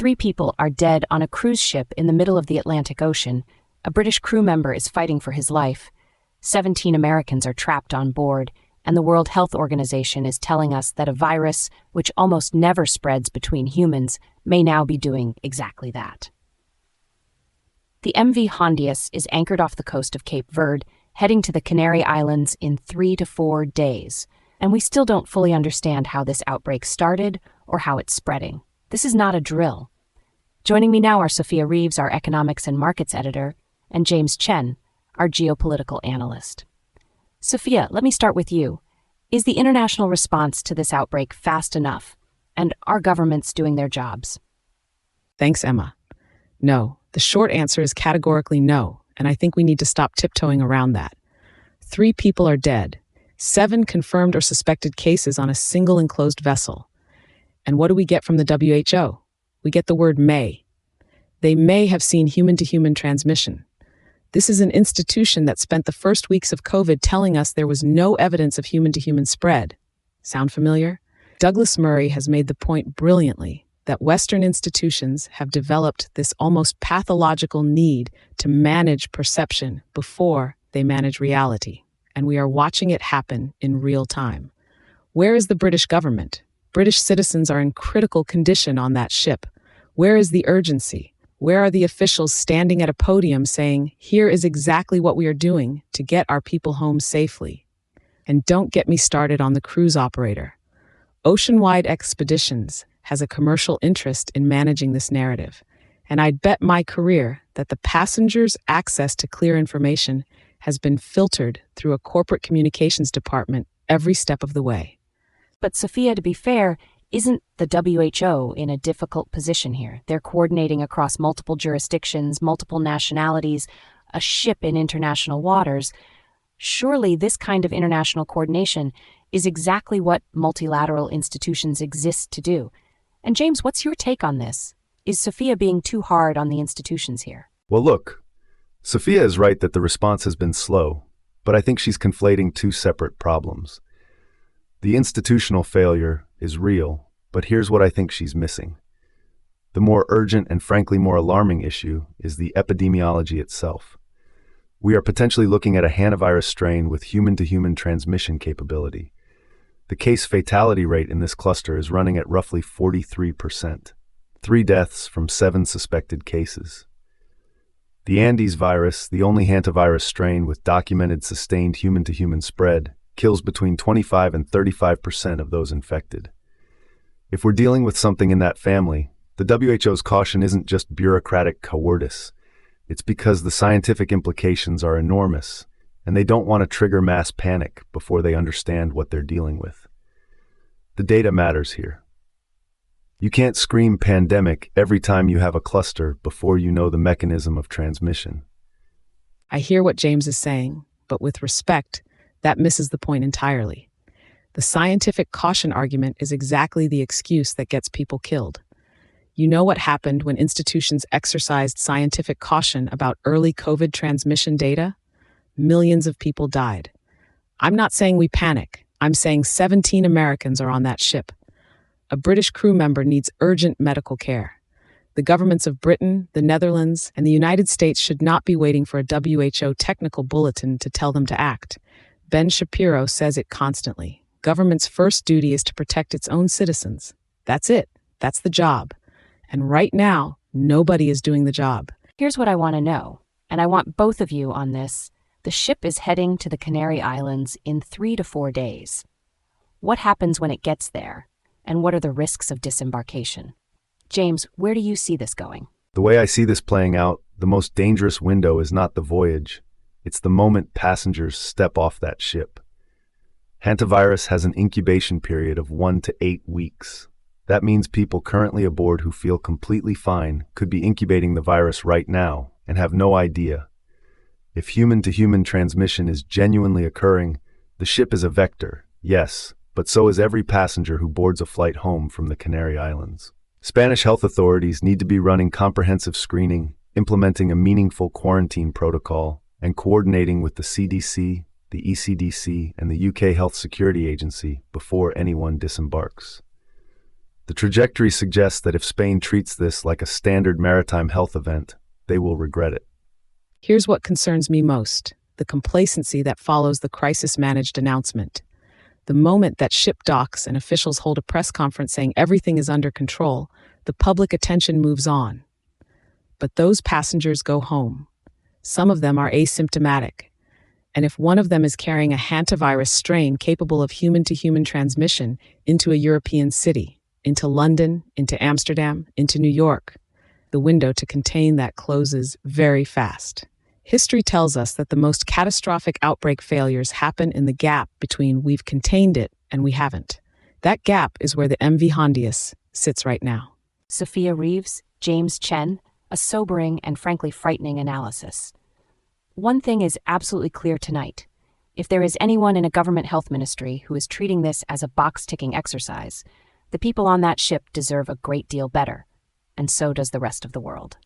3 people are dead on a cruise ship in the middle of the Atlantic Ocean. A British crew member is fighting for his life. 17 Americans are trapped on board, and the World Health Organization is telling us that a virus, which almost never spreads between humans, may now be doing exactly that. The MV Hondius is anchored off the coast of Cape Verde, heading to the Canary Islands in 3 to 4 days, and we still don't fully understand how this outbreak started or how it's spreading. This is not a drill. Joining me now are Sophia Reeves, our economics and markets editor, and James Chen, our geopolitical analyst. Sophia, let me start with you. Is the international response to this outbreak fast enough? And are governments doing their jobs? Thanks, Emma. No, the short answer is categorically no, and I think we need to stop tiptoeing around that. 3 people are dead, 7 confirmed or suspected cases on a single enclosed vessel. And what do we get from the WHO? We get the word may. They may have seen human-to-human transmission. This is an institution that spent the first weeks of COVID telling us there was no evidence of human-to-human spread. Sound familiar? Douglas Murray has made the point brilliantly that Western institutions have developed this almost pathological need to manage perception before they manage reality, and we are watching it happen in real time. Where is the British government? British citizens are in critical condition on that ship. Where is the urgency? Where are the officials standing at a podium saying, here is exactly what we are doing to get our people home safely? And don't get me started on the cruise operator. Oceanwide Expeditions has a commercial interest in managing this narrative, and I'd bet my career that the passengers' access to clear information has been filtered through a corporate communications department every step of the way. But Sophia, to be fair, isn't the WHO in a difficult position here? They're coordinating across multiple jurisdictions, multiple nationalities, a ship in international waters. Surely this kind of international coordination is exactly what multilateral institutions exist to do. And James, what's your take on this? Is Sophia being too hard on the institutions here? Well, look, Sophia is right that the response has been slow, but I think she's conflating 2 separate problems. The institutional failure is real, but here's what I think she's missing. The more urgent and frankly more alarming issue is the epidemiology itself. We are potentially looking at a hantavirus strain with human-to-human transmission capability. The case fatality rate in this cluster is running at roughly 43%, 3 deaths from 7 suspected cases. The Andes virus, the only hantavirus strain with documented sustained human-to-human spread, kills between 25 and 35% of those infected. If we're dealing with something in that family, the WHO's caution isn't just bureaucratic cowardice. It's because the scientific implications are enormous, and they don't want to trigger mass panic before they understand what they're dealing with. The data matters here. You can't scream pandemic every time you have a cluster before you know the mechanism of transmission. I hear what James is saying, but with respect, that misses the point entirely. The scientific caution argument is exactly the excuse that gets people killed. You know what happened when institutions exercised scientific caution about early COVID transmission data? Millions of people died. I'm not saying we panic. I'm saying 17 Americans are on that ship. A British crew member needs urgent medical care. The governments of Britain, the Netherlands, and the United States should not be waiting for a WHO technical bulletin to tell them to act. Ben Shapiro says it constantly. Government's first duty is to protect its own citizens. That's it. That's the job. And right now, nobody is doing the job. Here's what I want to know, and I want both of you on this. The ship is heading to the Canary Islands in 3 to 4 days. What happens when it gets there? And what are the risks of disembarkation? James, where do you see this going? The way I see this playing out, the most dangerous window is not the voyage. It's the moment passengers step off that ship. Hantavirus has an incubation period of 1 to 8 weeks. That means people currently aboard who feel completely fine could be incubating the virus right now and have no idea. If human-to-human transmission is genuinely occurring, the ship is a vector, yes, but so is every passenger who boards a flight home from the Canary Islands. Spanish health authorities need to be running comprehensive screening, implementing a meaningful quarantine protocol, and coordinating with the CDC, the ECDC, and the UK Health Security Agency before anyone disembarks. The trajectory suggests that if Spain treats this like a standard maritime health event, they will regret it. Here's what concerns me most: the complacency that follows the crisis-managed announcement. The moment that ship docks and officials hold a press conference saying everything is under control, the public attention moves on. But those passengers go home. Some of them are asymptomatic. And if one of them is carrying a hantavirus strain capable of human-to-human transmission into a European city, into London, into Amsterdam, into New York, the window to contain that closes very fast. History tells us that the most catastrophic outbreak failures happen in the gap between we've contained it and we haven't. That gap is where the MV Hondius sits right now. Sophia Reeves, James Chen, a sobering and frankly frightening analysis. One thing is absolutely clear tonight. If there is anyone in a government health ministry who is treating this as a box-ticking exercise, the people on that ship deserve a great deal better, and so does the rest of the world.